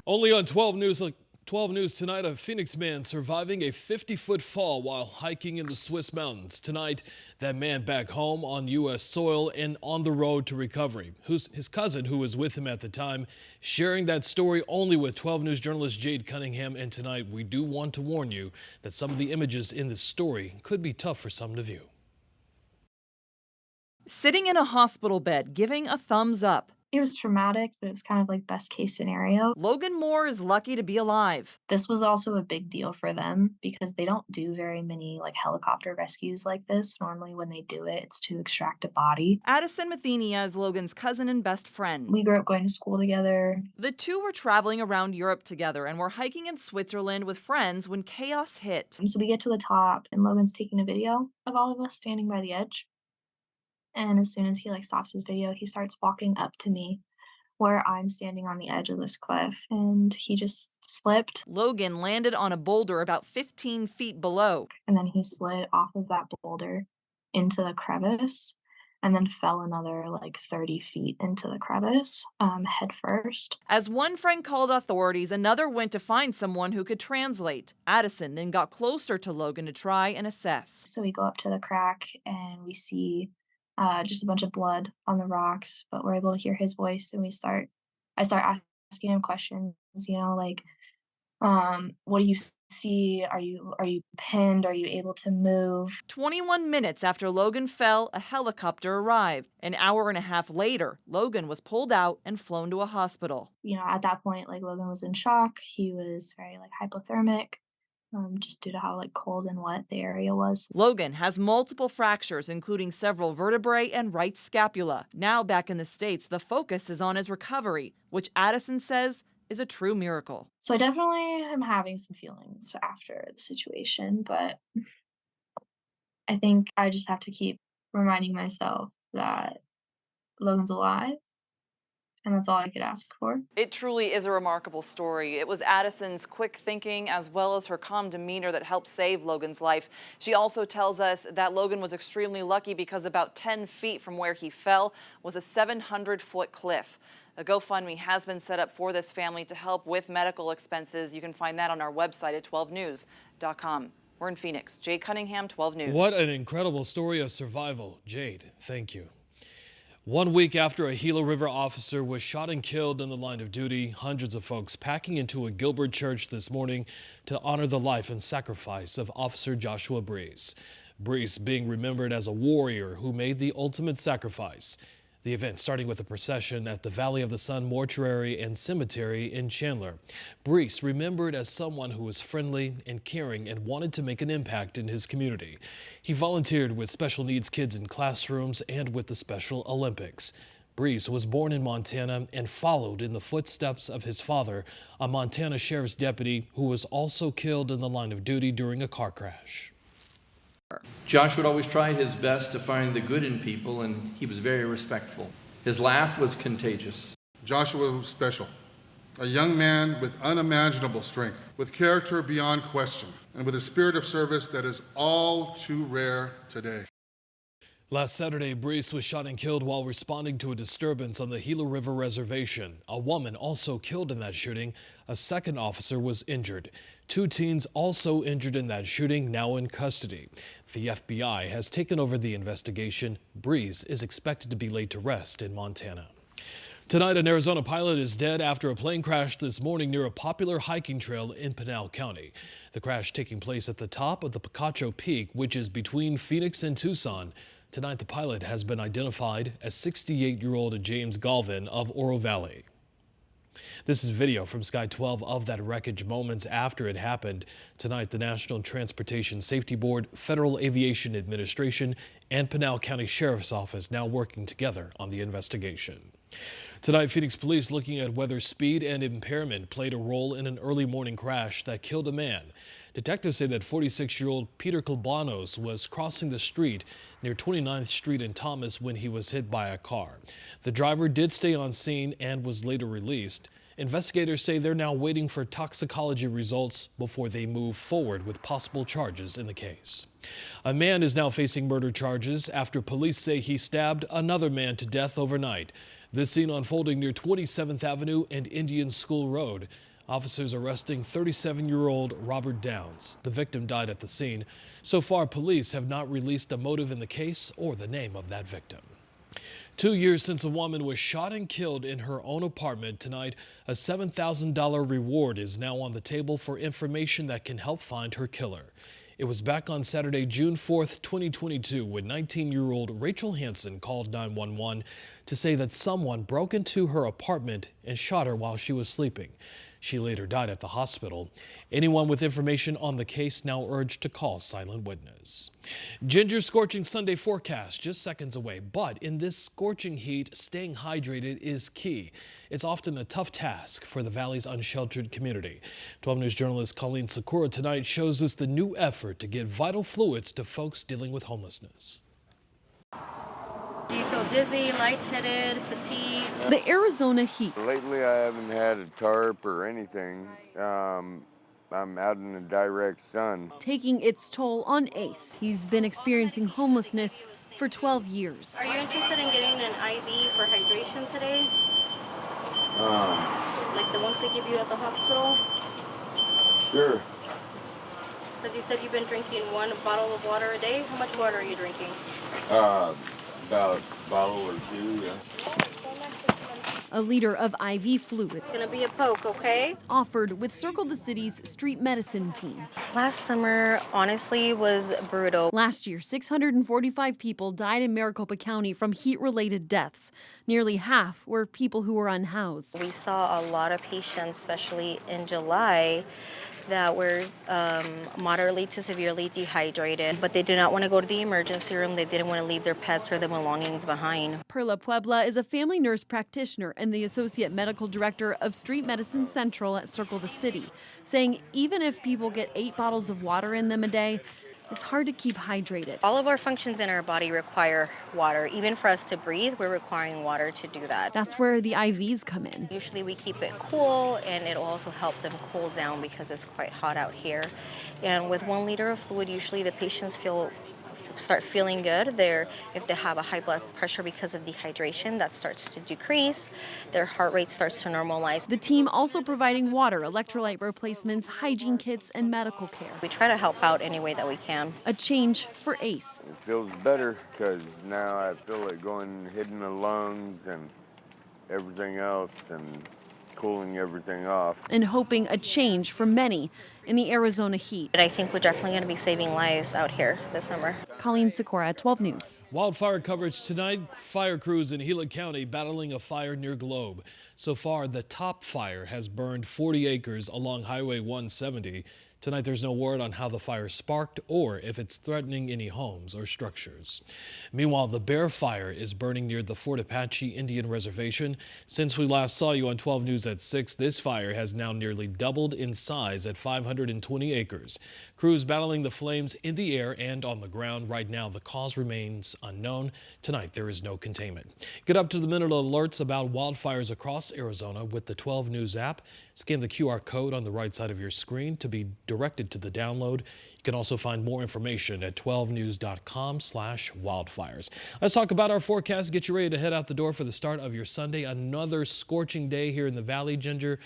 Only on 12 News tonight, a Phoenix man surviving a 50-foot fall while hiking in the Swiss mountains. Tonight, that man back home on U.S. soil and on the road to recovery. His cousin, who was with him at the time, sharing that story only with 12 News journalist Jade Cunningham. And tonight, we do want to warn you that some of the images in this story could be tough for some to view. Sitting in a hospital bed, giving a thumbs up. It was traumatic, but it was kind of like best case scenario. Logan Moore is lucky to be alive. This was also a big deal for them because they don't do very many helicopter rescues like this. Normally when they do it, it's to extract a body. Addison Mathenia is Logan's cousin and best friend. We grew up going to school together. The two were traveling around Europe together and were hiking in Switzerland with friends when chaos hit. So we get to the top and Logan's taking a video of all of us standing by the edge. And as soon as he stops his video, he starts walking up to me where I'm standing on the edge of this cliff, and he just slipped. Logan landed on a boulder about 15 feet below. And then he slid off of that boulder into the crevice and then fell another 30 feet into the crevice, head first. As one friend called authorities, another went to find someone who could translate. Addison then got closer to Logan to try and assess. So we go up to the crack and we see just a bunch of blood on the rocks, but we're able to hear his voice, and I start asking him questions, what do you see? Are you pinned? Are you able to move? 21 minutes after Logan fell, a helicopter arrived. An hour and a half later, Logan was pulled out and flown to a hospital. At that point, Logan was in shock. He was very hypothermic. Just due to how cold and wet the area was. Logan has multiple fractures, including several vertebrae and right scapula. Now back in the States, the focus is on his recovery, which Addison says is a true miracle. So I definitely am having some feelings after the situation, but I think I just have to keep reminding myself that Logan's alive. And that's all I could ask for. It truly is a remarkable story. It was Addison's quick thinking as well as her calm demeanor that helped save Logan's life. She also tells us that Logan was extremely lucky because about 10 feet from where he fell was a 700-foot cliff. A GoFundMe has been set up for this family to help with medical expenses. You can find that on our website at 12news.com. We're in Phoenix. Jade Cunningham, 12 News. What an incredible story of survival. Jade, thank you. 1 week after a Gila River officer was shot and killed in the line of duty, hundreds of folks packing into a Gilbert church this morning to honor the life and sacrifice of Officer Joshua Breeze. Breeze being remembered as a warrior who made the ultimate sacrifice. The event starting with a procession at the Valley of the Sun Mortuary and Cemetery in Chandler. Breeze remembered as someone who was friendly and caring and wanted to make an impact in his community. He volunteered with special needs kids in classrooms and with the Special Olympics. Breeze was born in Montana and followed in the footsteps of his father, a Montana sheriff's deputy who was also killed in the line of duty during a car crash. Josh would always try his best to find the good in people, and he was very respectful. His laugh was contagious. Joshua was special, a young man with unimaginable strength, with character beyond question, and with a spirit of service that is all too rare today. Last Saturday, Breeze was shot and killed while responding to a disturbance on the Gila River Reservation. A woman also killed in that shooting. A second officer was injured. 2 teens also injured in that shooting, now in custody. The FBI has taken over the investigation. Breeze is expected to be laid to rest in Montana. Tonight, an Arizona pilot is dead after a plane crashed this morning near a popular hiking trail in Pinal County. The crash taking place at the top of the Picacho Peak, which is between Phoenix and Tucson. Tonight, the pilot has been identified as 68-year-old James Galvin of Oro Valley. This is video from Sky 12 of that wreckage moments after it happened. Tonight, the National Transportation Safety Board, Federal Aviation Administration, and Pinal County Sheriff's Office now working together on the investigation. Tonight, Phoenix police looking at whether speed and impairment played a role in an early morning crash that killed a man. Detectives say that 46-year-old Peter Kilbanos was crossing the street near 29th Street in Thomas when he was hit by a car. The driver did stay on scene and was later released. Investigators say they're now waiting for toxicology results before they move forward with possible charges in the case. A man is now facing murder charges after police say he stabbed another man to death overnight. This scene unfolding near 27th Avenue and Indian School Road. Officers arresting 37-year-old Robert Downs. The victim died at the scene. So far, police have not released a motive in the case or the name of that victim. 2 years since a woman was shot and killed in her own apartment. Tonight, a $7,000 reward is now on the table for information that can help find her killer. It was back on Saturday, June 4th, 2022, when 19-year-old Rachel Hansen called 911 to say that someone broke into her apartment and shot her while she was sleeping. She later died at the hospital. Anyone with information on the case now urged to call Silent Witness. Ginger scorching Sunday forecast just seconds away, but in this scorching heat, staying hydrated is key. It's often a tough task for the Valley's unsheltered community. 12 News journalist Colleen Sakura tonight shows us the new effort to get vital fluids to folks dealing with homelessness. Do you feel dizzy, lightheaded, fatigued? The Arizona heat. Lately, I haven't had a tarp or anything. I'm out in the direct sun. Taking its toll on Ace. He's been experiencing homelessness for 12 years. Are you interested in getting an IV for hydration today? Like the ones they give you at the hospital? Sure. Because you said you've been drinking 1 bottle of water a day. How much water are you drinking? About a bottle or 2, yeah. A liter of IV fluids. It's going to be a poke, okay? It's offered with Circle the City's street medicine team. Last summer, honestly, was brutal. Last year, 645 people died in Maricopa County from heat-related deaths. Nearly half were people who were unhoused. We saw a lot of patients, especially in July, that were moderately to severely dehydrated, but they did not want to go to the emergency room. They didn't want to leave their pets or their belongings behind. Perla Puebla is a family nurse practitioner and the associate medical director of Street Medicine Central at Circle the City, saying even if people get 8 bottles of water in them a day, it's hard to keep hydrated. All of our functions in our body require water. Even for us to breathe, we're requiring water to do that. That's where the IVs come in. Usually we keep it cool, and it'll also help them cool down because it's quite hot out here. And with 1 liter of fluid, usually the patients start feeling good. If they have a high blood pressure because of dehydration, that starts to decrease. Their heart rate starts to normalize. The team also providing water, electrolyte replacements, hygiene kits, and medical care. We try to help out any way that we can. A change for Ace. It feels better because now I feel it hitting the lungs and everything else and cooling everything off. And hoping a change for many in the Arizona heat. And I think we're definitely going to be saving lives out here this summer. Colleen Sakura, 12 News. Wildfire coverage tonight. Fire crews in Gila County battling a fire near Globe. So far, the top fire has burned 40 acres along Highway 170. Tonight, there's no word on how the fire sparked or if it's threatening any homes or structures. Meanwhile, the Bear Fire is burning near the Fort Apache Indian Reservation. Since we last saw you on 12 News at 6, this fire has now nearly doubled in size at 520 acres. Crews battling the flames in the air and on the ground. Right now, the cause remains unknown. Tonight, there is no containment. Get up to the minute alerts about wildfires across Arizona with the 12 News app. Scan the QR code on the right side of your screen to be directed to the download. You can also find more information at 12news.com/wildfires. Let's talk about our forecast. Get you ready to head out the door for the start of your Sunday. Another scorching day here in the Valley, Ginger.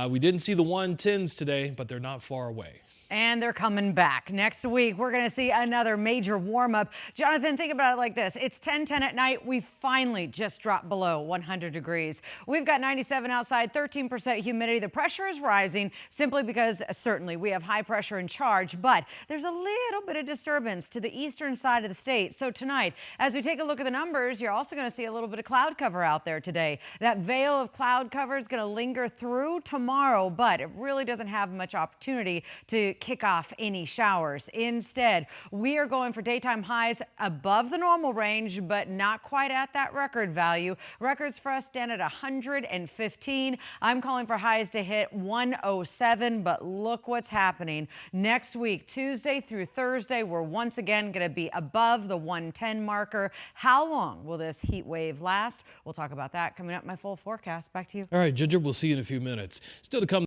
We didn't see the 110s today, but they're not far away. And they're coming back. Next week, we're going to see another major warm-up. Jonathan, think about it like this. It's 10:10 at night. We finally just dropped below 100 degrees. We've got 97 outside, 13% humidity. The pressure is rising simply because certainly we have high pressure in charge, but there's a little bit of disturbance to the eastern side of the state. So tonight, as we take a look at the numbers, you're also going to see a little bit of cloud cover out there today. That veil of cloud cover is going to linger through tomorrow, but it really doesn't have much opportunity to kick off any showers. Instead, we are going for daytime highs above the normal range, but not quite at that record value. Records for us stand at 115. I'm calling for highs to hit 107, but look what's happening. Next week, Tuesday through Thursday, we're once again going to be above the 110 marker. How long will this heat wave last? We'll talk about that coming up in my full forecast. Back to you. All right, Ginger, we'll see you in a few minutes. Still to come.